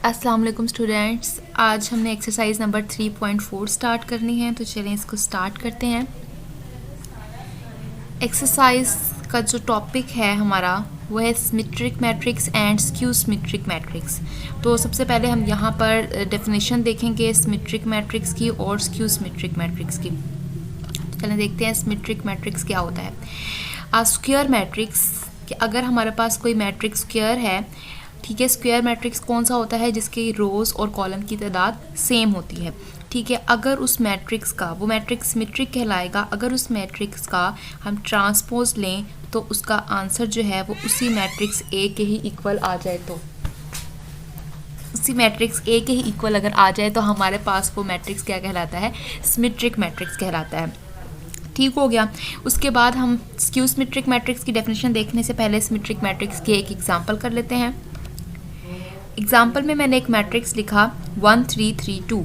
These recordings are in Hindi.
अस्सलाम वालेकुम स्टूडेंट्स, आज हमने एक्सरसाइज नंबर 3.4 स्टार्ट करनी है, तो चलें इसको स्टार्ट करते हैं। एक्सरसाइज का जो टॉपिक है हमारा वो है symmetric matrix and skew symmetric matrix. तो सबसे पहले हम यहाँ पर डेफिनेशन देखेंगे सिमेट्रिक मैट्रिक्स की और स्क्यू सिमेट्रिक मैट्रिक्स की। तो चलें देखते हैं सिमेट्रिक मैट्रिक्स क्या होता है। स्क्वायर मैट्रिक्स, अगर हमारे पास कोई मैट्रिक्स स्क्वायर है, ठीक है। स्क्वायर मैट्रिक्स कौन सा होता है? जिसकी रोज़ और कॉलम की तादाद सेम होती है, ठीक है। अगर उस मैट्रिक्स का, वो मैट्रिक्स सिमेट्रिक कहलाएगा। अगर उस मैट्रिक्स का हम ट्रांसपोज लें तो उसका आंसर जो है वो उसी मैट्रिक्स ए के ही इक्वल आ जाए, तो उसी मैट्रिक्स ए के ही इक्वल अगर आ जाए तो हमारे पास वो मैट्रिक्स क्या कहलाता है? सिमेट्रिक मैट्रिक्स कहलाता है। ठीक हो गया। उसके बाद हम स्क्यू सिमेट्रिक मैट्रिक्स की डेफिनेशन देखने से पहले सिमेट्रिक मैट्रिक्स की एक एग्जांपल कर लेते हैं। एग्जाम्पल में मैंने एक मैट्रिक्स लिखा 1 3 3 2।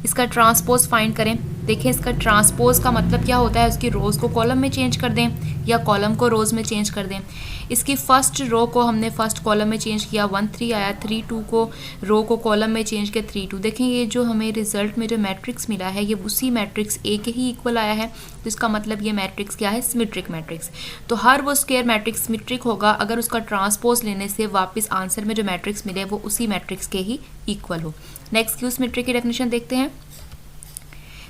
इसका ट्रांसपोज फाइंड करें। देखें इसका ट्रांसपोज का मतलब क्या होता है? उसकी रोज़ को कॉलम में चेंज कर दें या कॉलम को रोज़ में चेंज कर दें। इसकी फर्स्ट रो को हमने फर्स्ट कॉलम में चेंज किया, 1 3 आया, 3 2 को रो को कॉलम में चेंज किया, 3 2। देखें ये जो हमें रिजल्ट में जो मैट्रिक्स मिला है ये उसी मैट्रिक्स ए के ही इक्वल आया है। तो इसका मतलब ये मैट्रिक्स क्या है? Symmetric matrix. तो हर वो स्क्वायर मैट्रिक्स सिमेट्रिक होगा अगर उसका ट्रांसपोज लेने से वापस आंसर में जो मैट्रिक्स मिले वो उसी मैट्रिक्स के ही इक्वल हो। नेक्स्ट स्क्यू सिमेट्रिक की डेफिनेशन देखते हैं।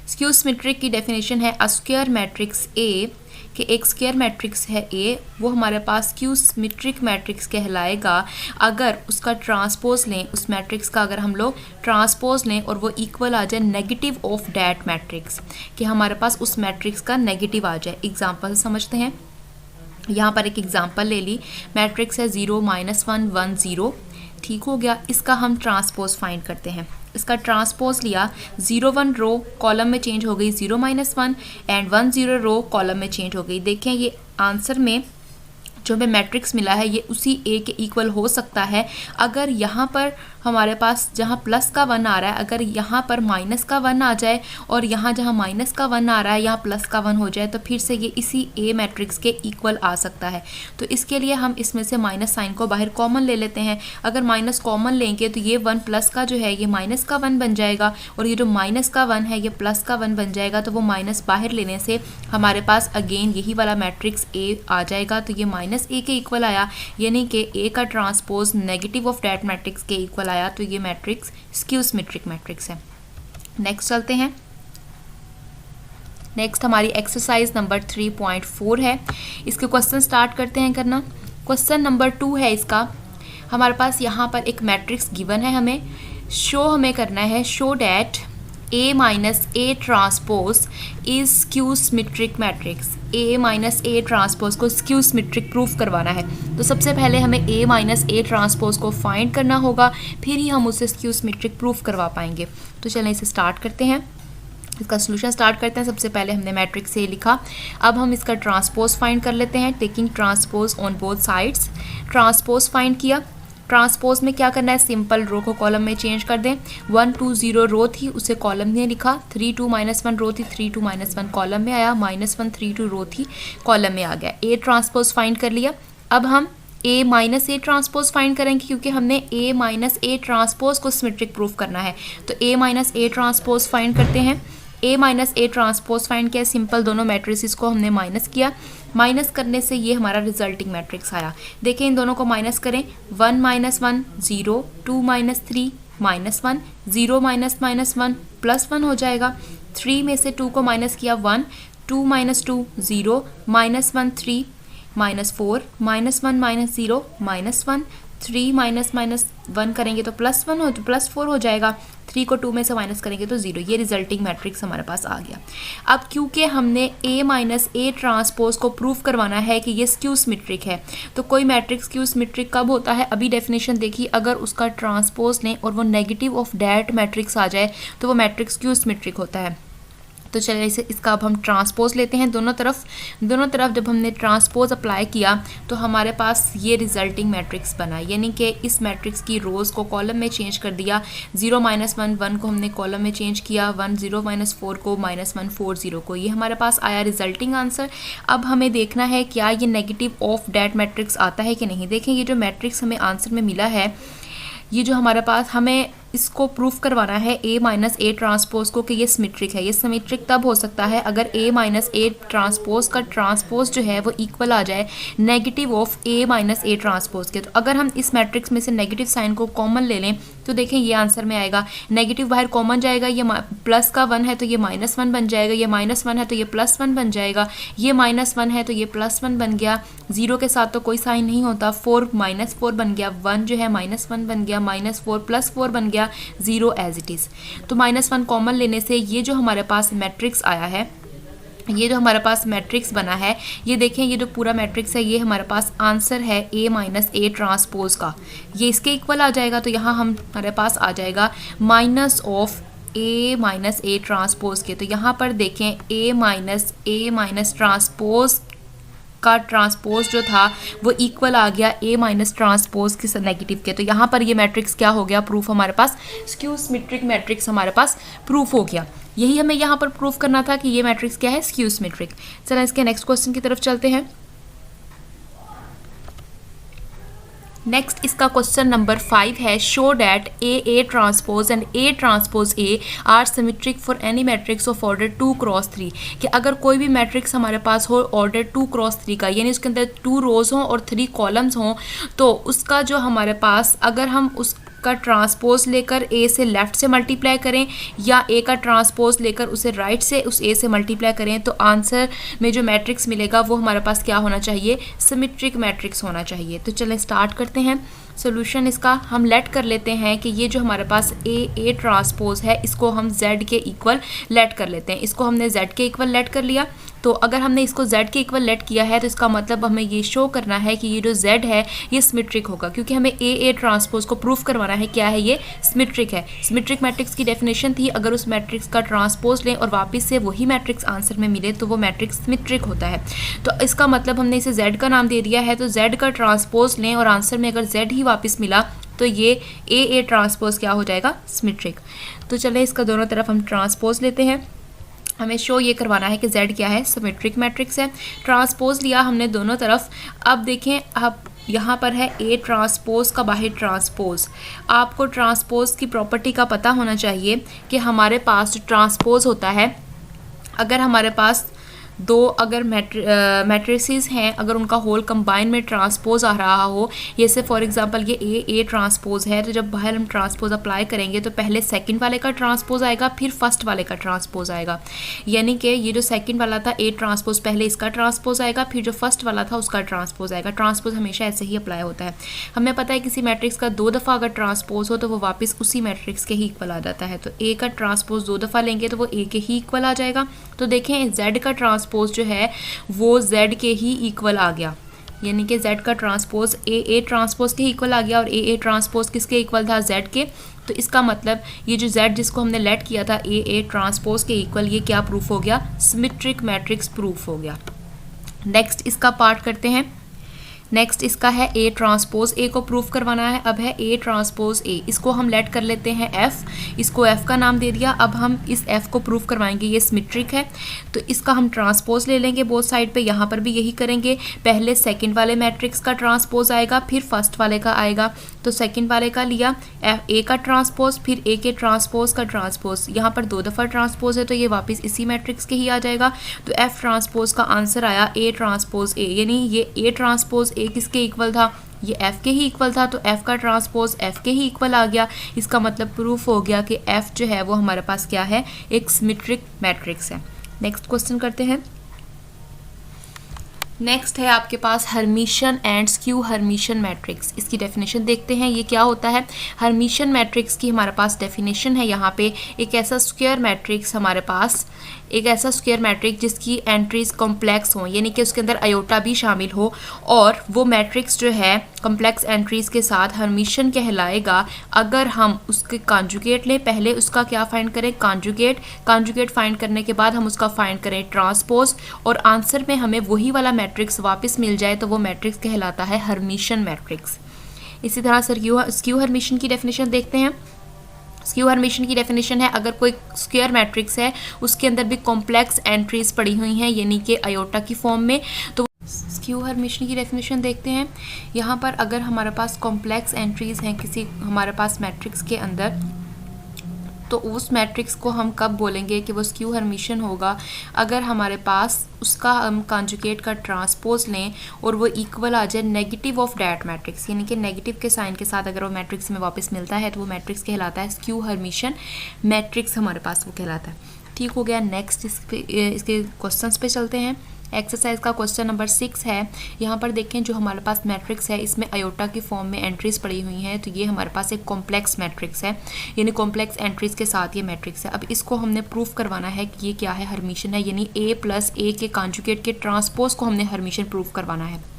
स्क्यू सिमेट्रिक की डेफिनेशन है अ स्क्वायर मैट्रिक्स ए, कि एक स्क्वायर मैट्रिक्स है ए, वो हमारे पास स्क्यू सिमेट्रिक मैट्रिक्स कहलाएगा अगर उसका ट्रांसपोज लें, उस मैट्रिक्स का अगर हम लोग ट्रांसपोज लें और वो इक्वल आ जाए नेगेटिव ऑफ दैट मैट्रिक्स, कि हमारे पास उस मैट्रिक्स का नेगेटिव आ जाए। एग्जाम्पल समझते हैं। यहाँ पर एक एग्जाम्पल ले ली, मैट्रिक्स है 0 -1 1 0। ठीक हो गया। इसका हम ट्रांसपोज फाइंड करते हैं। इसका ट्रांसपोज लिया, 0 1 रो कॉलम में चेंज हो गई 0 -1 एंड 1 0 रो कॉलम में चेंज हो गई। देखें ये आंसर में जो हमें मैट्रिक्स मिला है ये उसी ए के इक्वल हो सकता है अगर यहाँ पर हमारे पास जहाँ प्लस का 1 आ रहा है, अगर यहाँ पर माइनस का 1 आ जाए और यहाँ जहाँ माइनस का 1 आ रहा है यहाँ प्लस का 1 हो जाए, तो फिर से ये इसी ए मैट्रिक्स के इक्वल आ सकता है। तो इसके लिए हम इसमें से माइनस साइन को बाहर कॉमन ले लेते हैं। अगर माइनस कॉमन लेंगे तो ये 1 प्लस का जो है ये माइनस का 1 बन जाएगा और ये जो माइनस का 1 है ये प्लस का 1 बन जाएगा। तो वो माइनस बाहर लेने से हमारे पास अगेन यही वाला मैट्रिक्स ए आ जाएगा। तो ये माइनस ए के इक्वल आया, यानी कि ए का transpose negative of that matrix के इक्वल आया। तो ये मैट्रिक्स स्क्यू सिमेट्रिक मैट्रिक्स है। नेक्स्ट चलते हैं। नेक्स्ट हमारी एक्सरसाइज नंबर 3.4 है। इसके क्वेश्चन स्टार्ट करते हैं करना। क्वेश्चन नंबर 2 है इसका। हमारे पास यहाँ पर एक मैट्रिक्स गिवन है, हमें शो हमें करना है, show that A minus A transpose is skew symmetric matrix. A minus A transpose को स्क्यू सिमेट्रिक प्रूफ करवाना है। तो सबसे पहले हमें A माइनस ए ट्रांसपोज को फाइंड करना होगा, फिर ही हम उसे स्क्यू सिमेट्रिक प्रूफ करवा पाएंगे। तो चलें इसे स्टार्ट करते हैं, इसका सोल्यूशन स्टार्ट करते हैं। सबसे पहले हमने मैट्रिक्स ए लिखा, अब हम इसका ट्रांसपोज फाइंड कर लेते हैं, taking transpose on both sides. Transpose find किया। ट्रांसपोज में क्या करना है? सिंपल रो को कॉलम में चेंज कर दें। 1 2 0 रो थी उसे कॉलम में लिखा, 3 2 -1 रो थी, 3 2 -1 कॉलम में आया, -1 3 2 रो थी कॉलम में आ गया। ए ट्रांसपोज फाइंड कर लिया। अब हम ए माइनस ए ट्रांसपोज फाइंड करेंगे क्योंकि हमने ए माइनस ए ट्रांसपोज को सिमेट्रिक प्रूफ करना है। तो ए माइनस ए ट्रांसपोज फाइंड करते हैं। ए माइनस ए ट्रांसपोज फाइंड किया, सिंपल दोनों मैट्रिक्स को हमने माइनस किया। माइनस करने से ये हमारा रिजल्टिंग मैट्रिक्स आया। देखें इन दोनों को माइनस करें, 1 -1 0, 2 -3 -1, 0 -1 +1 हो जाएगा। 3 में से 2 को माइनस किया 1, 2 - 2 0, -1 3 -4, -1 -0 -1, 3 -1 करेंगे तो +4 हो जाएगा। 3 को 2 में से माइनस करेंगे तो 0। ये रिजल्टिंग मैट्रिक्स हमारे पास आ गया। अब क्योंकि हमने A माइनस ए ट्रांसपोज को प्रूफ करवाना है कि ये स्क्यू सिमेट्रिक है, तो कोई मैट्रिक्स स्क्यू सिमेट्रिक कब होता है? अभी डेफिनेशन देखी, अगर उसका ट्रांसपोज लें और वो नेगेटिव ऑफ दैट मैट्रिक्स आ जाए तो वो मैट्रिक्स स्क्यू सिमेट्रिक होता है। तो चलिए इसे इसका अब हम ट्रांसपोज लेते हैं दोनों तरफ जब हमने ट्रांसपोज अप्लाई किया तो हमारे पास ये रिजल्टिंग मैट्रिक्स बना, यानी कि इस मैट्रिक्स की रोज़ को कॉलम में चेंज कर दिया। 0 -1 1 को हमने कॉलम में चेंज किया, 1 0 -4 को -1 4 0 को, ये हमारे पास आया रिजल्टिंग आंसर। अब हमें देखना है क्या ये नेगेटिव ऑफ डैट मैट्रिक्स आता है कि नहीं। देखें ये जो मैट्रिक्स हमें आंसर में मिला है ये जो हमारे पास हमें इसको प्रूफ करवाना है A माइनस ए ट्रांसपोज को कि ये सिमेट्रिक है। ये सिमेट्रिक तब हो सकता है अगर A माइनस ए ट्रांसपोज का ट्रांसपोज जो है वो इक्वल आ जाए negative of A minus A transpose के। तो अगर हम इस मैट्रिक्स में से नेगेटिव साइन को कॉमन ले लें तो देखें ये आंसर में आएगा, नेगेटिव बाहर कॉमन जाएगा, ये प्लस का 1 है तो ये -1 बन जाएगा, ये -1 है तो ये +1 बन जाएगा, ये -1 है तो ये +1 बन गया, 0 के साथ तो कोई साइन नहीं होता, 4 -4 बन गया, 1 जो है -1 बन गया, -4 +4 बन गया, 0 एज इट इज़। तो -1 कॉमन लेने से ये जो हमारे पास मैट्रिक्स आया है, ये जो हमारे पास मैट्रिक्स बना है, ये देखें ये जो पूरा मैट्रिक्स है ये हमारे पास आंसर है A माइनस ए ट्रांसपोज का, ये इसके इक्वल आ जाएगा। तो यहाँ हमारे पास आ जाएगा minus of A minus A transpose के। तो यहाँ पर देखें A माइनस ट्रांसपोज का ट्रांसपोज जो था वो इक्वल आ गया A माइनस ट्रांसपोज के नेगेटिव के। तो यहाँ पर ये मैट्रिक्स क्या हो गया, प्रूफ हमारे पास स्क्यू सिमेट्रिक मैट्रिक्स हमारे पास प्रूफ हो गया। यही हमें यहाँ पर प्रूफ करना था कि ये मैट्रिक्स क्या है, स्क्यू सिमेट्रिक। चलो इसके नेक्स्ट क्वेश्चन की तरफ चलते हैं। नेक्स्ट इसका क्वेश्चन नंबर 5 है, show that A transpose and A transpose A are symmetric for any matrix of order 2 cross 3। कि अगर कोई भी मैट्रिक्स हमारे पास हो ऑर्डर 2 क्रॉस 3 का, यानी उसके अंदर 2 रोज हों और 3 कॉलम्स हों, तो उसका जो हमारे पास अगर हम उस का ट्रांसपोज लेकर A से लेफ़्ट से मल्टीप्लाई करें या A का ट्रांसपोज लेकर उसे राइट से उस A से मल्टीप्लाई करें, तो आंसर में जो मैट्रिक्स मिलेगा वो हमारे पास क्या होना चाहिए, सिमेट्रिक मैट्रिक्स होना चाहिए। तो चलें स्टार्ट करते हैं। सोल्यूशन इसका हम लेट कर लेते हैं कि ये जो हमारे पास A ट्रांसपोज है इसको हम Z के इक्वल लेट कर लेते हैं। इसको हमने Z के इक्वल लेट कर लिया। तो अगर हमने इसको Z के इक्वल लेट किया है तो इसका मतलब हमें ये शो करना है कि ये जो Z है ये सिमेट्रिक होगा, क्योंकि हमें A ट्रांसपोज को प्रूफ करवाना है क्या है, ये सिमेट्रिक है। सिमेट्रिक मैट्रिक्स की डेफिनेशन थी अगर उस मैट्रिक्स का ट्रांसपोज लें और वापस से वही मैट्रिक्स आंसर में मिले तो वो मैट्रिक्स सिमेट्रिक होता है। तो इसका मतलब हमने इसे Z का नाम दे दिया है, तो Z का ट्रांसपोज लें और आंसर में अगर Z ही वापस मिला तो ये A ट्रांसपोज क्या हो जाएगा, सिमेट्रिक। तो चले इसका दोनों तरफ हम ट्रांसपोज लेते हैं। हमें शो ये करवाना है कि Z क्या है, सिमेट्रिक मैट्रिक्स है। ट्रांसपोज लिया हमने दोनों तरफ। अब देखें, अब यहाँ पर है A ट्रांसपोज का बाहर ट्रांसपोज। आपको ट्रांसपोज की प्रॉपर्टी का पता होना चाहिए कि हमारे पास जो ट्रांसपोज होता है, अगर हमारे पास दो अगर मैट्रिसेस हैं, अगर उनका होल कंबाइन में ट्रांसपोज आ रहा हो, जैसे फॉर एग्जांपल ये A ट्रांसपोज है, तो जब बाहर हम ट्रांसपोज अप्लाई करेंगे तो पहले सेकंड वाले का ट्रांसपोज आएगा फिर फर्स्ट वाले का ट्रांसपोज आएगा। यानी कि ये जो सेकंड वाला था A ट्रांसपोज, पहले इसका ट्रांसपोज आएगा फिर जो फर्स्ट वाला था उसका ट्रांसपोज आएगा। ट्रांसपोज हमेशा ऐसे ही अप्लाई होता है। हमें पता है किसी मैट्रिक्स का 2 दफ़ा अगर ट्रांसपोज हो तो वो वापस उसी मैट्रिक्स के ही इक्वल आ जाता है। तो A का ट्रांसपोज 2 दफ़ा लेंगे तो वो A के ही इक्वल आ जाएगा। तो देखें Z का ट्रांसपोज जो है वो Z के ही इक्वल आ गया, यानी कि Z का ट्रांसपोज A ट्रांसपोज के ही इक्वल आ गया और A ट्रांसपोज किसके इक्वल था, Z के। तो इसका मतलब ये जो Z जिसको हमने लेट किया था A ट्रांसपोज के इक्वल, ये क्या प्रूफ हो गया, सिमेट्रिक मैट्रिक्स प्रूफ हो गया। नेक्स्ट इसका पार्ट करते हैं। नेक्स्ट इसका है A ट्रांसपोज A को प्रूफ करवाना है। अब है A ट्रांसपोज A, इसको हम लेट कर लेते हैं F, इसको F का नाम दे दिया। अब हम इस F को प्रूफ करवाएंगे, ये सिमेट्रिक है। तो इसका हम ट्रांसपोज ले लेंगे बोथ साइड पे, यहाँ पर भी यही करेंगे। पहले सेकंड वाले मैट्रिक्स का ट्रांसपोज आएगा फिर फर्स्ट वाले का आएगा। तो सेकंड वाले का लिया A का ट्रांसपोज, फिर A के ट्रांसपोज का ट्रांसपोज, यहाँ पर 2 दफ़ा ट्रांसपोज है तो ये वापस इसी मैट्रिक्स के ही आ जाएगा। तो F ट्रांसपोज का आंसर आया A ट्रांसपोज A, यानी ये A ट्रांसपोज A किसके इक्वल था, ये F के ही इक्वल था। तो F का ट्रांसपोज F के ही इक्वल आ गया। इसका मतलब प्रूफ हो गया कि F जो है वो हमारे पास क्या है, एक सिमेट्रिक मैट्रिक्स है। नेक्स्ट क्वेश्चन करते हैं। नेक्स्ट है आपके पास Hermitian and skew Hermitian matrix. इसकी डेफिनेशन देखते हैं ये क्या होता है। हर्मिशियन मैट्रिक्स की हमारे पास डेफिनेशन है यहाँ पे, एक ऐसा स्क्वायर मैट्रिक्स हमारे पास, एक ऐसा स्क्वायर मैट्रिक्स जिसकी एंट्रीज कॉम्प्लेक्स हों, यानी कि उसके अंदर आयोटा भी शामिल हो, और वो मैट्रिक्स जो है कॉम्प्लेक्स एंट्रीज के साथ हर्मिशियन कहलाएगा अगर हम उसके कॉन्जुगेट लें। पहले उसका क्या फाइंड करें, कॉन्जुगेट फाइंड करने के बाद हम उसका फाइंड करें ट्रांसपोज, और आंसर में हमें वही वाला मैट्रिक्स वापस मिल जाए तो वो मैट्रिक्स कहलाता है हर्मिशियन मैट्रिक्स। इसी तरह स्क्यू हर्मिशियन की डेफिनेशन देखते हैं। स्क्यू हर्मिशियन की डेफिनेशन है, अगर कोई स्क्वायर मैट्रिक्स है उसके अंदर भी कॉम्प्लेक्स एंट्रीज पड़ी हुई हैं, यानी कि आयोटा की फॉर्म में, तो स्क्यू हर्मिशन की डेफिनेशन देखते हैं। यहाँ पर अगर हमारे पास कॉम्प्लेक्स एंट्रीज हैं किसी हमारे पास मैट्रिक्स के अंदर, तो उस मैट्रिक्स को हम कब बोलेंगे कि वो स्क्यू हर्मिशन होगा, अगर हमारे पास उसका हम कॉन्जुगेट का ट्रांसपोज लें और वो इक्वल आ जाए नेगेटिव ऑफ डैट मैट्रिक्स, यानी कि नेगेटिव के साइन के साथ अगर वो मैट्रिक्स में वापस मिलता है तो वो मैट्रिक्स कहलाता है स्क्यू हर्मिशन मैट्रिक्स, हमारे पास वो कहलाता है। ठीक हो गया। नेक्स्ट इसके क्वेश्चंस पे चलते हैं। एक्सरसाइज का क्वेश्चन नंबर 6 है। यहाँ पर देखें जो हमारे पास मैट्रिक्स है इसमें अयोटा की फॉर्म में एंट्रीज पड़ी हुई हैं, तो ये हमारे पास एक कॉम्प्लेक्स मैट्रिक्स है, यानी कॉम्प्लेक्स एंट्रीज के साथ ये मैट्रिक्स है। अब इसको हमने प्रूफ करवाना है कि ये क्या है, हर्मिशन है, यानी a प्लस ए के कॉन्जुगेट के ट्रांसपोज को हमने हर्मिशन प्रूफ करवाना है।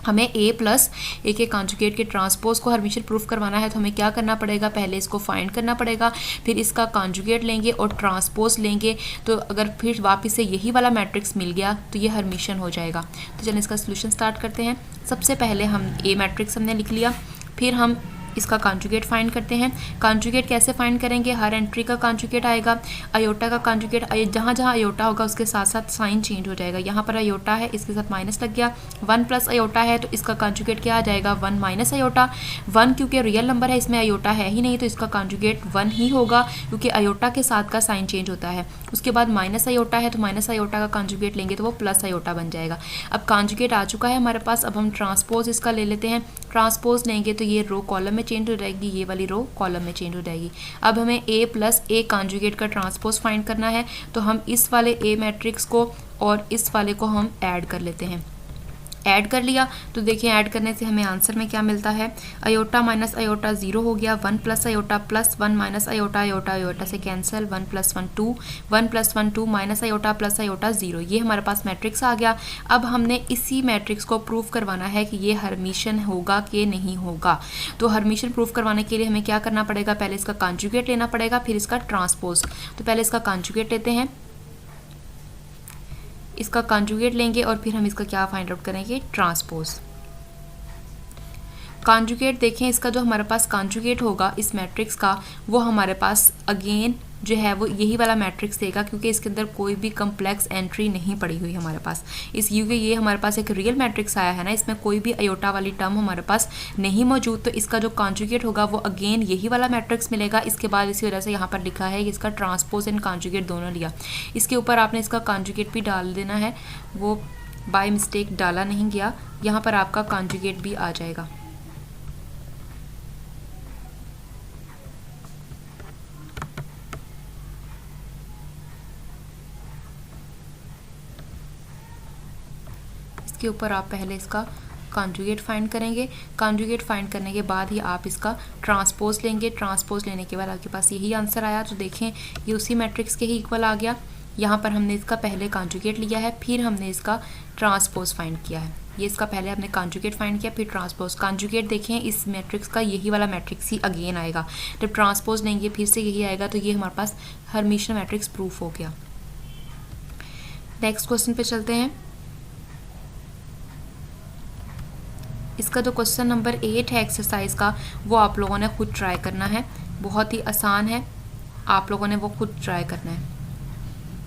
हमें a प्लस ए के कॉन्जुगेट के ट्रांसपोज को हर्मिशन प्रूफ करवाना है, तो हमें क्या करना पड़ेगा, पहले इसको फाइंड करना पड़ेगा, फिर इसका कॉन्जुगेट लेंगे और ट्रांसपोज लेंगे। तो अगर फिर वापस से यही वाला मैट्रिक्स मिल गया तो ये हर्मिशन हो जाएगा। तो चलिए इसका सोल्यूशन स्टार्ट करते हैं। सबसे पहले हम a मैट्रिक्स हमने लिख लिया, फिर हम इसका कॉन्जुगेट फाइंड करते हैं। कॉन्जुगेट कैसे फाइंड करेंगे, हर एंट्री का कॉन्जुगेट आएगा, अयोटा का कॉन्जुगेट, जहाँ जहाँ अयोटा होगा उसके साथ साथ साइन चेंज हो जाएगा। यहाँ पर अयोटा है, इसके साथ माइनस लग गया, 1 प्लस अयोटा है तो इसका कॉन्जुगेट क्या आ जाएगा, 1 माइनस अयोटा। 1 क्योंकि रियल नंबर है, इसमें अयोटा है ही नहीं, तो इसका कॉन्जुगेट 1 ही होगा क्योंकि अयोटा के साथ का साइन चेंज होता है। उसके बाद माइनस अयोटा है तो माइनस अयोटा का कॉन्जुगेट लेंगे तो वो प्लस अयोटा बन जाएगा। अब कॉन्जुगेट आ चुका है हमारे पास, अब हम ट्रांसपोज इसका ले लेते हैं। ट्रांसपोज लेंगे तो ये रो कॉलम में चेंज हो जाएगी, ये वाली रो कॉलम में चेंज हो जाएगी। अब हमें a प्लस ए कॉन्जुगेट का ट्रांसपोज फाइंड करना है, तो हम इस वाले a मैट्रिक्स को और इस वाले को हम ऐड कर लेते हैं। ऐड कर लिया तो देखिए ऐड करने से हमें आंसर में क्या मिलता है, अयोटा माइनस अयोटा 0 हो गया, 1 plus iota plus 1 minus iota, iota iota से cancel, 1 plus 1 2, 1 plus 1 2 minus iota plus iota 0, ये हमारे पास मैट्रिक्स आ गया। अब हमने इसी मैट्रिक्स को प्रूफ करवाना है कि ये हर्मिशन होगा कि नहीं होगा। तो हर्मिशन प्रूफ करवाने के लिए हमें क्या करना पड़ेगा, पहले इसका कॉन्जुगेट लेना पड़ेगा, फिर इसका ट्रांसपोज। तो पहले इसका कॉन्जुगेट लेते हैं, इसका कॉन्जुगेट लेंगे और फिर हम इसका क्या फाइंड आउट करेंगे, ट्रांसपोज। कॉन्जुगेट देखें, इसका जो हमारे पास कॉन्जुगेट होगा इस मैट्रिक्स का, वो हमारे पास अगेन जो है वो यही वाला मैट्रिक्स देगा, क्योंकि इसके अंदर कोई भी कम्प्लेक्स एंट्री नहीं पड़ी हुई हमारे पास। इस क्योंकि ये हमारे पास एक रियल मैट्रिक्स आया है ना, इसमें कोई भी अयोटा वाली टर्म हमारे पास नहीं मौजूद, तो इसका जो कॉन्जुगेट होगा वो अगेन यही वाला मैट्रिक्स मिलेगा। इसके बाद इसी वजह से यहाँ पर लिखा है कि इसका ट्रांसपोज एंड कॉन्जुगेट दोनों लिया। इसके ऊपर आपने इसका कॉन्जुगेट भी डाल देना है, वो बाय मिस्टेक डाला नहीं गया, यहाँ पर आपका कॉन्जुगेट भी आ जाएगा। इसके ऊपर आप पहले इसका कॉन्जुगेट फाइंड करेंगे, कॉन्जुगेट फाइंड करने के बाद ही आप इसका ट्रांसपोज लेंगे। ट्रांसपोज लेने के बाद आपके पास यही आंसर आया, तो देखें ये उसी मैट्रिक्स के ही इक्वल आ गया। यहाँ पर हमने इसका पहले कॉन्जुगेट लिया है, फिर हमने इसका ट्रांसपोज फाइंड किया है। ये इसका पहले हमने कॉन्जुगेट फाइंड किया, फिर ट्रांसपोज। कॉन्जुगेट देखें इस मैट्रिक्स का यही वाला मैट्रिक्स ही अगेन आएगा, जब ट्रांसपोज लेंगे फिर से यही आएगा, तो ये हमारे पास हर्मिशन मैट्रिक्स प्रूफ हो गया। नेक्स्ट क्वेश्चन पे चलते हैं। इसका जो क्वेश्चन नंबर 8 है एक्सरसाइज का, वो आप लोगों ने खुद ट्राई करना है, बहुत ही आसान है, आप लोगों ने वो खुद ट्राई करना है।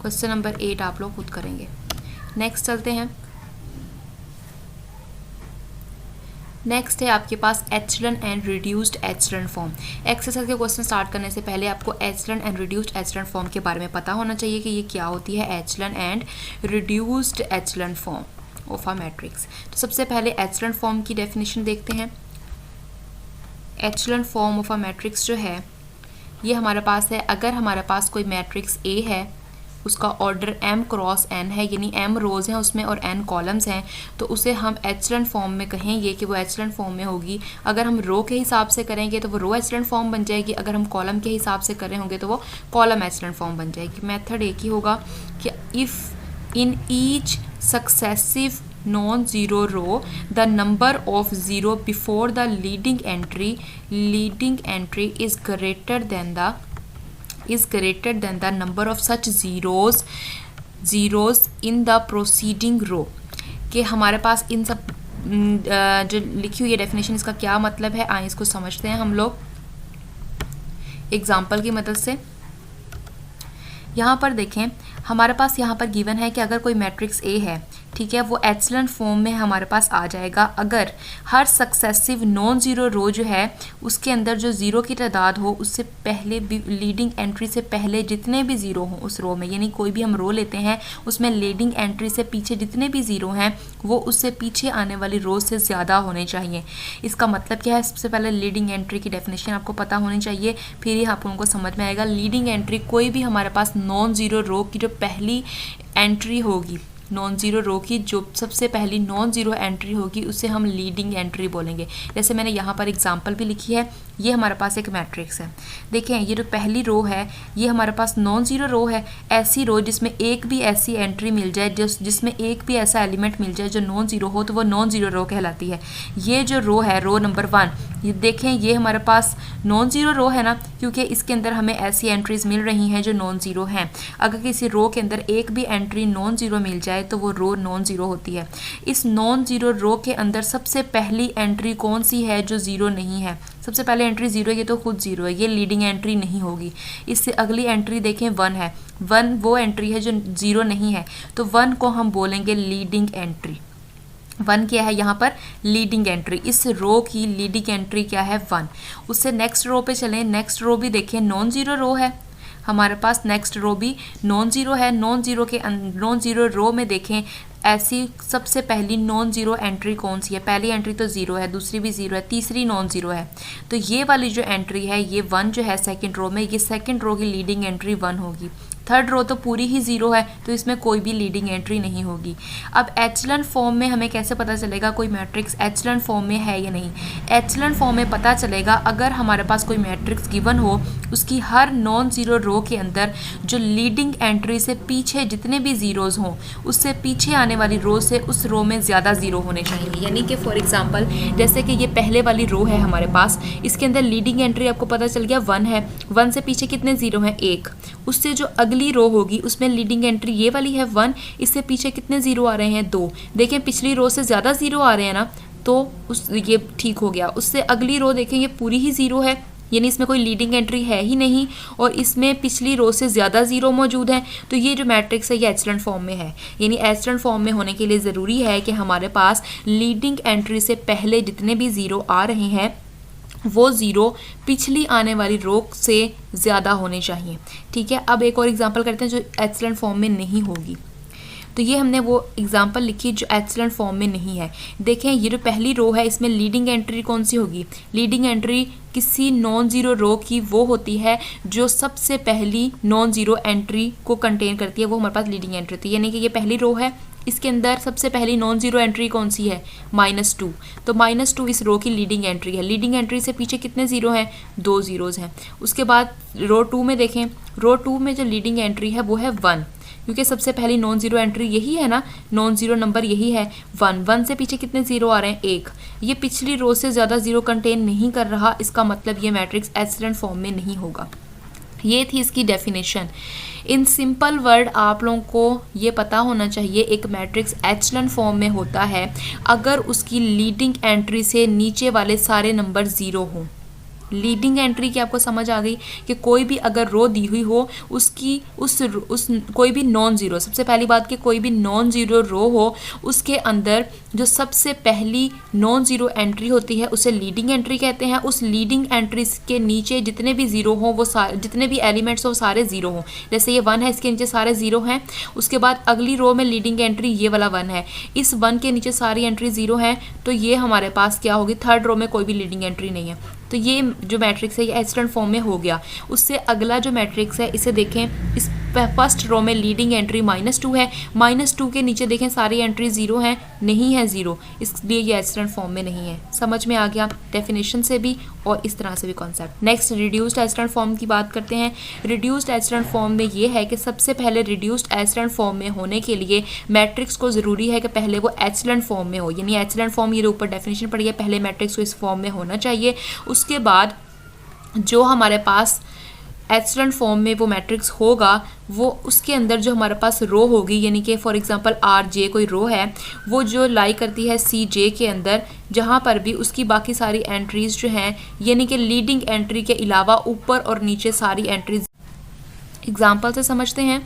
क्वेश्चन नंबर 8 आप लोग खुद करेंगे। नेक्स्ट चलते हैं। नेक्स्ट है आपके पास एचलन and reduced echelon form. Exercise के क्वेश्चन स्टार्ट करने से पहले आपको एचलन एंड रिड्यूस्ड एचलन फॉर्म के बारे में पता होना चाहिए कि ये क्या होती है, echelon and reduced echelon form of a matrix. तो सबसे पहले एचलन फॉर्म की डेफिनेशन देखते हैं। Echelon form of a matrix जो है ये हमारे पास है, अगर हमारे पास कोई मैट्रिक्स A है, उसका ऑर्डर m क्रॉस n है, यानी m रोज़ हैं उसमें और n कॉलम्स हैं, तो उसे हम एचलन फॉर्म में कहेंगे कि वो एचलन फॉर्म में होगी। अगर हम रो के हिसाब से करेंगे तो वो रो एचलन फॉर्म बन जाएगी, अगर हम कॉलम के हिसाब से कर रहे होंगे तो वो कॉलम एचलन फॉर्म बन जाएगी। मेथड एक ही होगा कि if in each successive non-zero row the number of zero before the leading entry is greater than the number of such zeros in the preceding row। कि हमारे पास इन सब जो लिखी हुई है डेफिनेशन, इसका क्या मतलब है, आइए इसको समझते हैं हम लोग एग्जाम्पल की मदद से। यहाँ पर देखें हमारे पास यहाँ पर गिवन है कि अगर कोई मैट्रिक्स A है, ठीक है, वो एचलन फॉर्म में हमारे पास आ जाएगा अगर हर सक्सेसिव नॉन ज़ीरो रो जो है उसके अंदर जो ज़ीरो की तादाद हो उससे पहले भी लीडिंग एंट्री से पहले जितने भी ज़ीरो हों उस रो में, यानी कोई भी हम रो लेते हैं उसमें लीडिंग एंट्री से पीछे जितने भी ज़ीरो हैं वो उससे पीछे आने वाली रो से ज़्यादा होने चाहिए। इसका मतलब क्या है? सबसे पहले लीडिंग एंट्री की डेफिनेशन आपको पता होनी चाहिए, फिर ही आप उनको समझ में आएगा। लीडिंग एंट्री कोई भी हमारे पास नॉन ज़ीरो रो की जो पहली एंट्री होगी, नॉन ज़ीरो रो की जो सबसे पहली नॉन ज़ीरो एंट्री होगी उसे हम लीडिंग एंट्री बोलेंगे। जैसे मैंने यहाँ पर एग्जांपल भी लिखी है, ये हमारे पास एक मैट्रिक्स है। देखें ये जो पहली रो है ये हमारे पास नॉन ज़ीरो रो है। ऐसी रो जिसमें एक भी ऐसी एंट्री मिल जाए जिसमें एक भी ऐसा एलिमेंट मिल जाए जो नॉन ज़ीरो हो तो वो नॉन ज़ीरो रो कहलाती है। ये जो रो है रो नंबर 1, ये देखें ये हमारे पास नॉन ज़ीरो रो है ना, क्योंकि इसके अंदर हमें ऐसी एंट्रीज मिल रही हैं जो नॉन ज़ीरो हैं। अगर किसी रो के अंदर एक भी एंट्री नॉन ज़ीरो मिल जाए तो वो रो नॉन ज़ीरो होती है। इस नॉन ज़ीरो रो के अंदर सबसे पहली एंट्री कौन सी है जो ज़ीरो नहीं है? सबसे पहले एंट्री ज़ीरो है, ये तो खुद ज़ीरो है, ये लीडिंग एंट्री नहीं होगी। इससे अगली एंट्री देखें 1 है, 1 वो एंट्री है जो ज़ीरो नहीं है, तो 1 को हम बोलेंगे लीडिंग एंट्री। 1 क्या है यहाँ पर? Leading entry. इस रो की लीडिंग एंट्री क्या है? 1। उससे नेक्स्ट रो पे चलें, नेक्स्ट रो भी देखें नॉन ज़ीरो रो है हमारे पास, नेक्स्ट रो भी नॉन ज़ीरो है। नॉन ज़ीरो रो में देखें ऐसी सबसे पहली नॉन ज़ीरो एंट्री कौन सी है? पहली एंट्री तो ज़ीरो है, दूसरी भी ज़ीरो है, तीसरी नॉन ज़ीरो है। तो ये वाली जो एंट्री है ये 1 जो है सेकंड रो में, ये सेकंड रो की लीडिंग एंट्री 1 होगी। थर्ड रो तो पूरी ही ज़ीरो है तो इसमें कोई भी लीडिंग एंट्री नहीं होगी। अब एचलन फॉर्म में हमें कैसे पता चलेगा कोई मैट्रिक्स एचलन फॉर्म में है या नहीं? एचलन फॉर्म में पता चलेगा अगर हमारे पास कोई मैट्रिक्स गिवन हो, उसकी हर नॉन ज़ीरो रो के अंदर जो लीडिंग एंट्री से पीछे जितने भी ज़ीरोज़ हों उससे पीछे आने वाली रो से उस रो में ज़्यादा ज़ीरो होने चाहिए। यानी कि फॉर एग्जांपल जैसे कि ये पहले वाली रो है हमारे पास, इसके अंदर लीडिंग एंट्री आपको पता चल गया 1 है, 1 से पीछे कितने ज़ीरो हैं? 1। उससे जो अगली रो होगी उसमें लीडिंग एंट्री ये वाली है 1, इससे पीछे कितने ज़ीरो आ रहे हैं? 2। देखें पिछली रो से ज़्यादा ज़ीरो आ रहे हैं ना, तो ये ठीक हो गया। उससे अगली रो देखें ये पूरी ही ज़ीरो है, यानी इसमें कोई लीडिंग एंट्री है ही नहीं और इसमें पिछली रो से ज़्यादा ज़ीरो मौजूद हैं, तो ये जो मैट्रिक्स है ये एचलन फॉर्म में है। यानी एचलन फॉर्म में होने के लिए ज़रूरी है कि हमारे पास लीडिंग एंट्री से पहले जितने भी ज़ीरो आ रहे हैं वो ज़ीरो पिछली आने वाली रो से ज़्यादा होने चाहिए। ठीक है, अब एक और एग्जांपल करते हैं जो एचलन फॉर्म में नहीं होगी। तो ये हमने वो एग्जांपल लिखी जो एचलन फॉर्म में नहीं है। देखें ये जो पहली रो है इसमें लीडिंग एंट्री कौन सी होगी? लीडिंग एंट्री किसी नॉन ज़ीरो रो की वो होती है जो सबसे पहली नॉन ज़ीरो एंट्री को कंटेन करती है, वो हमारे पास लीडिंग एंट्री होती है। यानी कि ये पहली रो है, इसके अंदर सबसे पहली नॉन ज़ीरो एंट्री कौन सी है? -2। तो -2 इस रो की लीडिंग एंट्री है। लीडिंग एंट्री से पीछे कितने ज़ीरो हैं? 2 ज़ीरोज़ हैं। उसके बाद रो 2 में देखें, रो 2 में जो लीडिंग एंट्री है वो है 1, क्योंकि सबसे पहली नॉन ज़ीरो एंट्री यही है ना, नॉन ज़ीरो नंबर यही है 1। 1 से पीछे कितने ज़ीरो आ रहे हैं? 1। ये पिछली रो से ज़्यादा ज़ीरो कंटेन नहीं कर रहा, इसका मतलब ये मैट्रिक्स एचलन फॉर्म में नहीं होगा। ये थी इसकी डेफिनेशन। इन सिंपल वर्ड आप लोगों को ये पता होना चाहिए एक मैट्रिक्स एचलन फॉर्म में होता है अगर उसकी लीडिंग एंट्री से नीचे वाले सारे नंबर ज़ीरो हों। लीडिंग एंट्री की आपको समझ आ गई कि कोई भी अगर रो दी हुई हो उसकी उस कोई भी नॉन ज़ीरो, सबसे पहली बात कि कोई भी नॉन ज़ीरो रो हो उसके अंदर जो सबसे पहली नॉन ज़ीरो एंट्री होती है उसे लीडिंग एंट्री कहते हैं। उस लीडिंग एंट्री के नीचे जितने भी ज़ीरो हों वो जितने भी एलिमेंट्स हो सारे ज़ीरो हों। जैसे ये 1 है, इसके नीचे सारे ज़ीरो हैं। उसके बाद अगली रो में लीडिंग एंट्री ये वाला 1 है, इस 1 के नीचे सारी एंट्री ज़ीरो हैं, तो ये हमारे पास क्या होगी? थर्ड रो में कोई भी लीडिंग एंट्री नहीं है। तो ये जो मैट्रिक्स है ये एचलन फॉर्म में हो गया। उससे अगला जो मैट्रिक्स है इसे देखें, इस फर्स्ट रो में लीडिंग एंट्री -2 है, -2 के नीचे देखें सारी एंट्री ज़ीरो हैं, नहीं है ज़ीरो, इसलिए ये एचलन फॉर्म में नहीं है। समझ में आ गया डेफिनेशन से भी और इस तरह से भी concept. Next reduced echelon form की बात करते हैं। रिड्यूस्ड एचलन फॉर्म में ये है कि सबसे पहले रिड्यूस्ड एचलन फॉर्म में होने के लिए मैट्रिक्स को ज़रूरी है कि पहले वो एचलन फॉर्म में हो, यानी एचलन फॉर्म ये ऊपर डेफिनेशन पड़ी है, पहले मैट्रिक्स को इस फॉर्म में होना चाहिए। उसके बाद जो हमारे पास एचलन फॉर्म में वो मैट्रिक्स होगा वो उसके अंदर जो हमारे पास रो होगी, यानी कि फॉर एग्जांपल RJ कोई रो है वो जो लाई करती है CJ के अंदर, जहाँ पर भी उसकी बाकी सारी एंट्रीज जो हैं यानी कि लीडिंग एंट्री के अलावा ऊपर और नीचे सारी एंट्रीज। एग्जांपल से समझते हैं।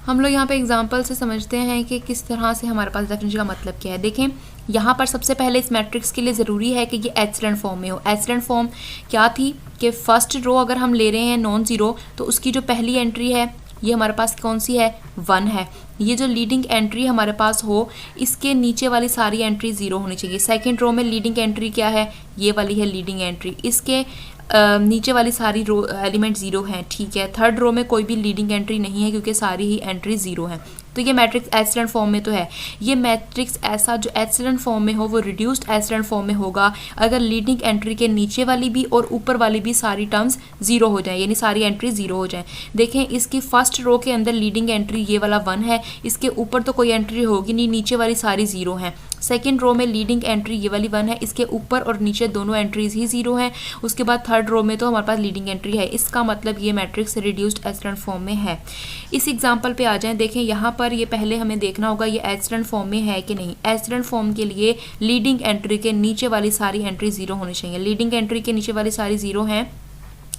हम लोग यहाँ पे एग्जांपल से समझते हैं कि किस तरह से हमारे पास डेफिनेशन का मतलब क्या है। देखें यहाँ पर सबसे पहले इस मैट्रिक्स के लिए ज़रूरी है कि ये एचलेंट फॉर्म में हो। एचलेंट फॉर्म क्या थी कि फर्स्ट रो अगर हम ले रहे हैं नॉन ज़ीरो तो उसकी जो पहली एंट्री है ये हमारे पास कौन सी है, 1 है। ये जो लीडिंग एंट्री हमारे पास हो इसके नीचे वाली सारी एंट्री 0 होनी चाहिए। सेकंड रो में लीडिंग एंट्री क्या है, ये वाली है लीडिंग एंट्री, इसके नीचे वाली सारी रो एलिमेंट 0 हैं, ठीक है। थर्ड रो में कोई भी लीडिंग एंट्री नहीं है क्योंकि सारी ही एंट्री 0 हैं। तो ये मैट्रिक्स एचलेंट फॉर्म में तो है। ये मैट्रिक्स ऐसा जो एचलेंट फॉर्म में हो वो रिड्यूस्ड एचलेंट फॉर्म में होगा अगर लीडिंग एंट्री के नीचे वाली भी और ऊपर वाली भी सारी टर्म्स 0 हो जाएं, यानी सारी एंट्री 0 हो जाएं। देखें इसकी फर्स्ट रो के अंदर लीडिंग एंट्री ये वाला 1 है, इसके ऊपर तो कोई एंट्री होगी नहीं, नीचे वाली सारी 0 हैं। सेकेंड रो में लीडिंग एंट्री ये वाली 1 है, इसके ऊपर और नीचे दोनों एंट्रीज ही 0 हैं। उसके बाद थर्ड रो में तो हमारे पास लीडिंग एंट्री है। इसका मतलब ये मैट्रिक्स रिड्यूस्ड एचलेंट फॉर्म में है। इस एग्जांपल पे आ जाएं। देखें यहाँ पर ये पहले हमें देखना होगा ये एचलेंट फॉर्म में है कि नहीं। एचलेंट फॉर्म के लिए लीडिंग एंट्री के नीचे वाली सारी एंट्री 0 होनी चाहिए। लीडिंग एंट्री के नीचे वाली सारी 0 हैं।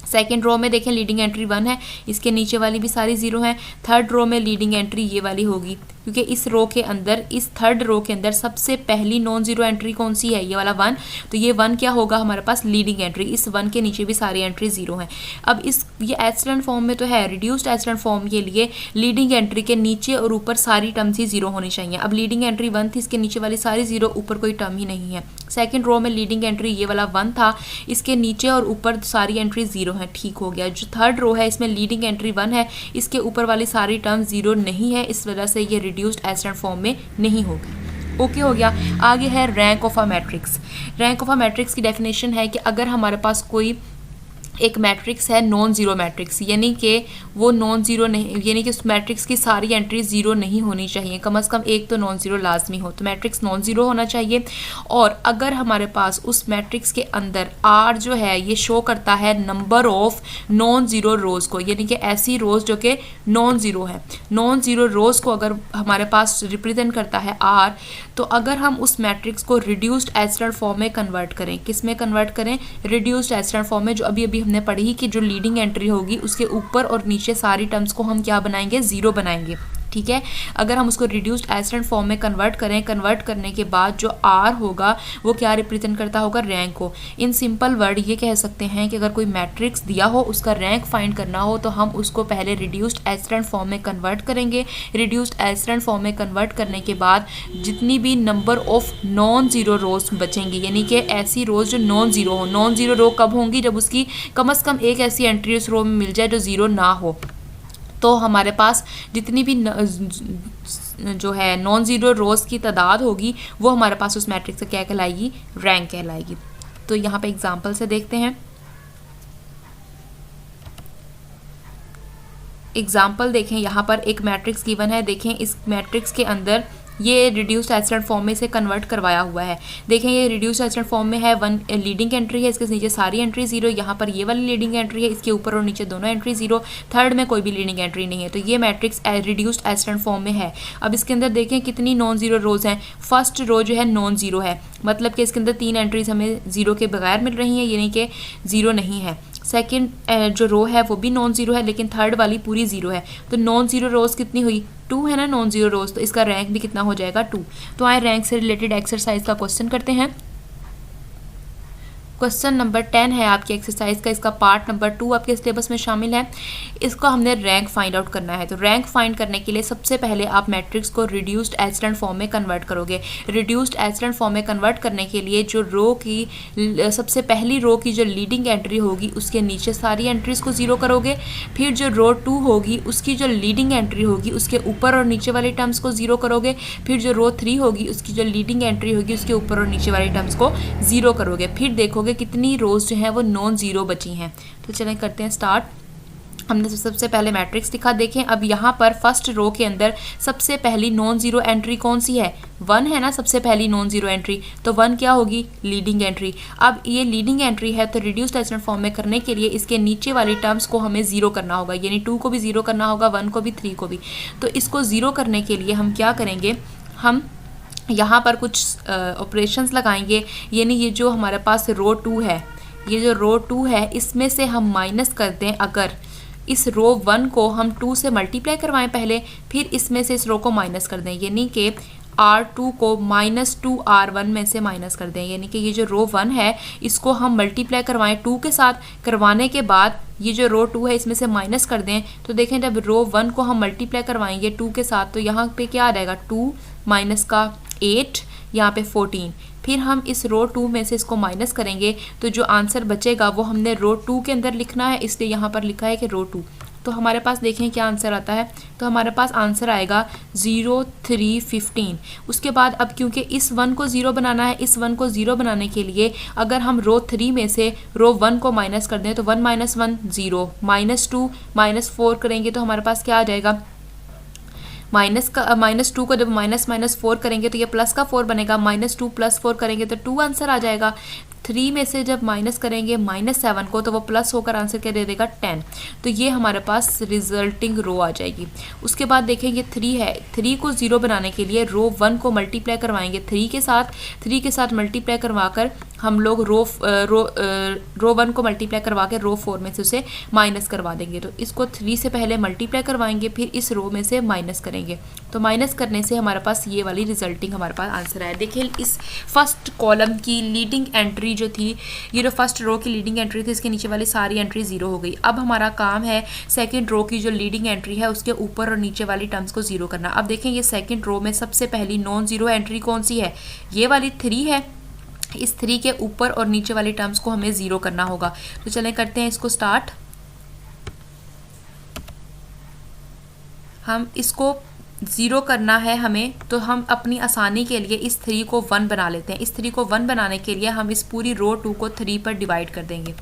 सेकेंड रो में देखें लीडिंग एंट्री 1 है, इसके नीचे वाली भी सारी 0 हैं। थर्ड रो में लीडिंग एंट्री ये वाली होगी क्योंकि इस रो के अंदर, इस थर्ड रो के अंदर सबसे पहली नॉन जीरो एंट्री कौन सी है, ये वाला 1। तो ये 1 क्या होगा हमारे पास, लीडिंग एंट्री। इस 1 के नीचे भी सारी एंट्री 0 है। अब ये एचलेंट फॉर्म में तो है, रिड्यूस्ड एचलेंट फॉर्म के लिए लीडिंग एंट्री के नीचे और ऊपर सारी टर्म्स ही 0 होनी चाहिए। अब लीडिंग एंट्री 1 थी, इसके नीचे वाली सारी 0, ऊपर कोई टर्म ही नहीं है। सेकेंड रो में लीडिंग एंट्री ये वाला 1 था, इसके नीचे और ऊपर सारी एंट्री 0 है, ठीक हो गया। जो थर्ड रो है इसमें लीडिंग एंट्री 1 है, इसके ऊपर वाली सारी टर्म 0 नहीं है, इस वजह से ये रिड्यूस्ड एचलेंट फॉर्म में नहीं होगी। ओके हो गया। आगे है rank of a matrix. Rank of a matrix की डेफिनेशन है कि अगर हमारे पास कोई एक मैट्रिक्स है नॉन जीरो मैट्रिक्स, यानी कि वो नॉन जीरो नहीं, यानी कि उस मैट्रिक्स की सारी एंट्री 0 नहीं होनी चाहिए, कम से कम एक तो नॉन जीरो लाजमी हो, तो मैट्रिक्स नॉन जीरो होना चाहिए। और अगर हमारे पास उस मैट्रिक्स के अंदर R जो है ये शो करता है नंबर ऑफ नॉन जीरो रोज़ को, यानी कि ऐसी रोज़ जो कि नॉन जीरो है, नॉन जीरो रोज़ को अगर हमारे पास रिप्रेजेंट करता है R, तो अगर हम उस मैट्रिक्स को रिड्यूस्ड एचलेंट फॉर्म में कन्वर्ट करें, किस में कन्वर्ट करें, रिड्यूस्ड एचलेंट फॉर्म में, जो अभी अभी हमने पढ़ी कि जो लीडिंग एंट्री होगी उसके ऊपर और नीचे सारी टर्म्स को हम क्या बनाएंगे, 0 बनाएंगे, ठीक है। अगर हम उसको रिड्यूस्ड एचलेंट फॉर्म में कन्वर्ट करें, कन्वर्ट करने के बाद जो R होगा वो क्या रिप्रेजेंट करता होगा, रैंक को। इन सिंपल वर्ड ये कह सकते हैं कि अगर कोई मैट्रिक्स दिया हो उसका रैंक फाइंड करना हो तो हम उसको पहले रिड्यूस्ड एचलेंट फॉर्म में कन्वर्ट करेंगे। रिड्यूस्ड एचलेंट फॉर्म में कन्वर्ट करने के बाद जितनी भी number of non zero rows बचेंगी, यानी कि ऐसी रोज जो नॉन जीरो हो, नॉन जीरो रो कब होंगी, जब उसकी कम से कम एक ऐसी एंट्री उस रो में मिल जाए जो 0 ना हो, तो हमारे पास जितनी भी जो है नॉन ज़ीरो रोज़ की तादाद होगी वो हमारे पास उस मैट्रिक्स से क्या कहलाएगी, रैंक कहलाएगी। तो यहाँ पे एग्जांपल से देखते हैं। एग्जांपल देखें, यहाँ पर एक मैट्रिक्स गिवन है। देखें इस मैट्रिक्स के अंदर ये रिड्यूस्ड एचलेंट फॉर्म में से कन्वर्ट करवाया हुआ है। देखें ये रिड्यूस्ड एचलेंट फॉर्म में है, 1 लीडिंग एंट्री है, इसके नीचे सारी एंट्री 0, यहाँ पर ये वाली लीडिंग एंट्री है, इसके ऊपर और नीचे दोनों एंट्री 0, थर्ड में कोई भी लीडिंग एंट्री नहीं है, तो ये मैट्रिक्स रिड्यूस्ड एचलेंट फॉर्म में है। अब इसके अंदर देखें कितनी नॉन जीरो रोज हैं। फर्स्ट रो जो है नॉन जीरो है, मतलब कि इसके अंदर 3 एंट्रीज हमें 0 के बगैर मिल रही हैं, यानी कि 0 नहीं है। सेकेंड जो रो है वो भी नॉन जीरो है, लेकिन थर्ड वाली पूरी 0 है, तो नॉन जीरो रोज कितनी हुई, 2 है ना नॉन जीरो रोज, तो इसका रैंक भी कितना हो जाएगा, 2। तो आए रैंक से रिलेटेड एक्सरसाइज का क्वेश्चन करते हैं। क्वेश्चन नंबर 10 है आपकी एक्सरसाइज का, इसका पार्ट नंबर 2 आपके सिलेबस में शामिल है। इसको हमने रैंक फाइंड आउट करना है। तो रैंक फाइंड करने के लिए सबसे पहले आप मैट्रिक्स को रिड्यूस्ड एचलेंट फॉर्म में कन्वर्ट करोगे। रिड्यूस्ड एचलेंट फॉर्म में कन्वर्ट करने के लिए जो रो की सबसे पहली रो की जो लीडिंग एंट्री होगी उसके नीचे सारी एंट्रीज को 0 करोगे। फिर जो रो 2 होगी उसकी जो लीडिंग एंट्री होगी उसके ऊपर और नीचे वाली टर्म्स को 0 करोगे। फिर जो रो 3 होगी उसकी जो लीडिंग एंट्री होगी उसके ऊपर और नीचे वाली टर्म्स को 0 करोगे। फिर देखोगे कितनी रोज जो है वो नॉन जीरो बची हैं। तो चलें करते हैं स्टार्ट। हमने सबसे पहले मैट्रिक्स लिखा। देखें अब यहाँ पर फर्स्ट रो के अंदर सबसे पहली नॉन जीरो एंट्री कौन सी है, 1 है ना सबसे पहली नॉन जीरो एंट्री, तो 1 क्या होगी, लीडिंग एंट्री। अब ये लीडिंग एंट्री है तो रिड्यूस्ड एचलेंट फॉर्म में करने के लिए इसके नीचे वाली टर्म्स को हमें 0 करना होगा, यानी 2 को भी 0 करना होगा, 1 को भी, 3 को भी। तो इसको 0 करने के लिए हम क्या करेंगे, हम यहाँ पर कुछ ऑपरेशंस लगाएंगे, यानी ये जो हमारे पास रो 2 है, ये जो रो 2 है इसमें से हम माइनस कर दें अगर इस रो 1 को हम 2 से मल्टीप्लाई करवाएं पहले, फिर इसमें से इस रो को माइनस कर दें, यानी कि R2 को -2R1 में से माइनस कर दें, यानी कि ये जो रो 1 है इसको हम मल्टीप्लाई करवाएं 2 के साथ, करवाने के बाद ये जो रो 2 है इसमें से माइनस कर दें। तो देखें जब रो 1 को हम मल्टीप्लाई करवाएंगे 2 के साथ तो यहाँ पे क्या आ जाएगा, 2 माइनस का 8, यहाँ पे 14। फिर हम इस रो 2 में से इसको माइनस करेंगे तो जो आंसर बचेगा वो हमने रो 2 के अंदर लिखना है, इसलिए यहाँ पर लिखा है कि रो 2। तो हमारे पास देखें क्या आंसर आता है, तो हमारे पास आंसर आएगा 0 3 15। उसके बाद अब क्योंकि इस 1 को 0 बनाना है, इस 1 को 0 बनाने के लिए अगर हम रो 3 में से रो 1 को माइनस कर दें तो 1 - 1 0, -2 -4 करेंगे तो हमारे पास क्या आ जाएगा, -2 को जब -4 करेंगे तो ये प्लस का 4 बनेगा, -2 + 4 करेंगे तो 2 आंसर आ जाएगा। 3 में से जब माइनस करेंगे -7 को तो वो प्लस होकर आंसर क्या दे देगा, 10। तो ये हमारे पास रिजल्टिंग रो आ जाएगी। उसके बाद देखेंगे 3 है, 3 को 0 बनाने के लिए रो 1 को मल्टीप्लाई करवाएंगे 3 के साथ मल्टीप्लाई करवा कर हम लोग रो 1 को मल्टीप्लाई करवा के रो 4 में से उसे माइनस करवा देंगे। तो इसको 3 से पहले मल्टीप्लाई करवाएंगे, फिर इस रो में से माइनस करेंगे, तो माइनस करने से हमारे पास ये वाली रिजल्टिंग हमारे पास आंसर आया। देखिए इस फर्स्ट कॉलम की लीडिंग एंट्री जो थी, ये जो फर्स्ट रो की लीडिंग एंट्री थी, इसके नीचे वाली सारी एंट्री 0 हो गई। अब हमारा काम है सेकंड रो की जो लीडिंग एंट्री है उसके ऊपर और नीचे वाली टर्म्स को 0 करना। अब देखें ये सेकंड रो में सबसे पहली नॉन जीरो एंट्री कौन सी है, ये वाली 3 है। इस 3 के ऊपर और नीचे वाली टर्म्स को हमें 0 करना होगा। तो चलें करते हैं इसको स्टार्ट। हम इसको 0 करना है हमें, तो हम अपनी आसानी के लिए इस 3 को 1 बना लेते हैं। इस 3 को 1 बनाने के लिए हम इस पूरी रो 2 को 3 पर डिवाइड कर देंगे।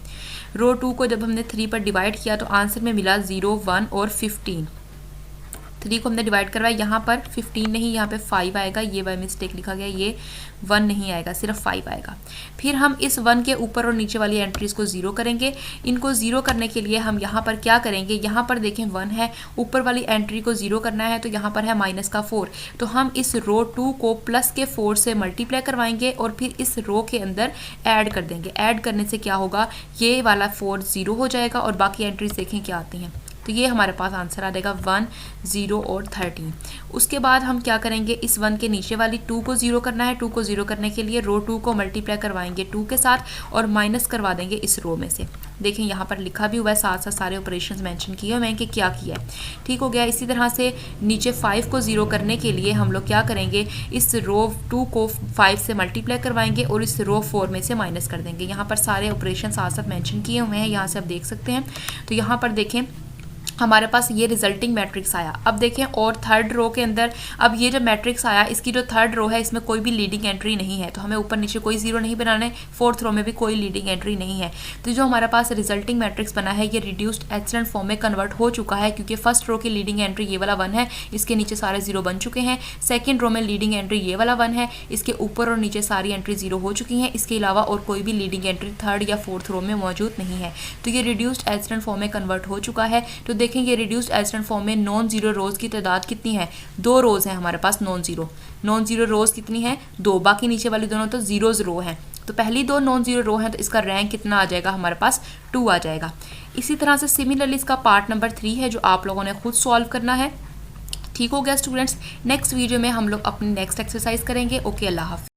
रो 2 को जब हमने 3 पर डिवाइड किया तो आंसर में मिला 0 1 और 15। 3 को हमने डिवाइड करवाया, यहाँ पर 15 नहीं, यहाँ पे 5 आएगा, ये बाय मिस्टेक लिखा गया, ये 1 नहीं आएगा, सिर्फ 5 आएगा। फिर हम इस 1 के ऊपर और नीचे वाली एंट्रीज को 0 करेंगे। इनको 0 करने के लिए हम यहाँ पर क्या करेंगे, यहाँ पर देखें 1 है, ऊपर वाली एंट्री को 0 करना है तो यहाँ पर है माइनस का 4। तो हम इस रो 2 को प्लस के 4 से मल्टीप्लाई करवाएंगे और फिर इस रो के अंदर ऐड कर देंगे। ऐड करने से क्या होगा, ये वाला 4 0 हो जाएगा और बाकी एंट्रीज देखें क्या आती हैं। तो ये हमारे पास आंसर आ जाएगा 1 0 और 13। उसके बाद हम क्या करेंगे, इस 1 के नीचे वाली 2 को 0 करना है। 2 को 0 करने के लिए रो 2 को मल्टीप्लाई करवाएंगे 2 के साथ और माइनस करवा देंगे इस रो में से। देखें यहाँ पर लिखा भी हुआ है, साथ साथ सारे ऑपरेशंस मेंशन किए हुए हैं कि क्या किया है। ठीक हो गया। इसी तरह से नीचे 5 को 0 करने के लिए हम लोग क्या करेंगे, इस रो 2 को 5 से मल्टीप्लाई करवाएंगे और इस रो 4 में से माइनस कर देंगे। यहाँ पर सारे ऑपरेशन साथ साथ मेंशन किए हुए हैं, यहाँ से आप देख सकते हैं। तो यहाँ पर देखें हमारे पास ये रिजल्टिंग मैट्रिक्स आया। अब देखें और थर्ड रो के अंदर, अब ये जो मैट्रिक्स आया इसकी जो थर्ड रो है इसमें कोई भी लीडिंग एंट्री नहीं है, तो हमें ऊपर नीचे कोई 0 नहीं बनाने। फोर्थ रो में भी कोई लीडिंग एंट्री नहीं है। तो जो हमारे पास रिजल्टिंग मैट्रिक्स बना है ये रिड्यूस्ड एचलन फॉर्म में कन्वर्ट हो चुका है, क्योंकि फर्स्ट रो की लीडिंग एंट्री ये वाला 1 है, इसके नीचे सारे 0 बन चुके हैं। सेकेंड रो में लीडिंग एंट्री ये वाला 1 है, इसके ऊपर और नीचे सारी एंट्री 0 हो चुकी हैं। इसके अलावा और कोई भी लीडिंग एंट्री थर्ड या फोर्थ रो में मौजूद नहीं है। तो ये रिड्यूस्ड एचलन फॉर्म में कन्वर्ट हो चुका है। तो देखें ये रिड्यूस्ड एचलन फॉर्म में नॉन जीरो रोज की तादाद कितनी है, 2 रोज है हमारे पास नॉन जीरो रोज कितनी है, 2। बाकी नीचे वाली दोनों तो जीरोज रो हैं। तो पहली 2 नॉन जीरो रो हैं, तो इसका रैंक कितना आ जाएगा हमारे पास, 2 आ जाएगा। इसी तरह से सिमिलरली इसका पार्ट नंबर 3 है जो आप लोगों ने खुद सॉल्व करना है। ठीक हो गया स्टूडेंट्स। नेक्स्ट वीडियो में हम लोग अपनी नेक्स्ट एक्सरसाइज करेंगे। ओके, अल्लाह हाफिज़।